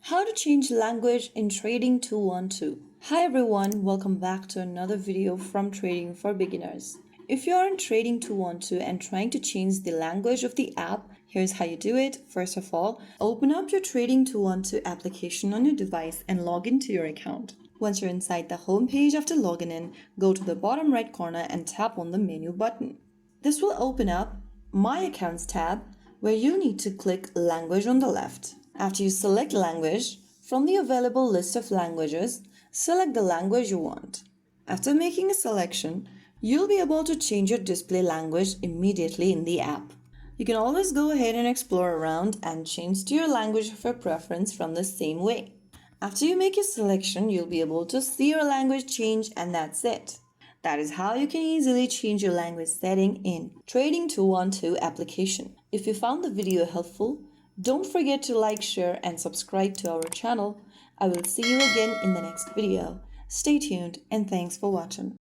How to change language in Trading 212. Hi everyone, welcome back to another video from Trading for Beginners. If you are in Trading 212 and trying to change the language of the app, here's how you do it. First of all, open up your Trading 212 application on your device and log into your account. Once you're inside the home page after logging in, go to the bottom right corner and tap on the menu button. This will open up My Accounts tab, where you need to click Language on the left. After you select language, from the available list of languages, select the language you want. After making a selection, you'll be able to change your display language immediately in the app. You can always go ahead and explore around and change to your language of your preference from the same way. After you make your selection, you'll be able to see your language change, and that's it. That is how you can easily change your language setting in Trading 212 application. If you found the video helpful, don't forget to like, share, and subscribe to our channel. I will see you again in the next video. Stay tuned and thanks for watching.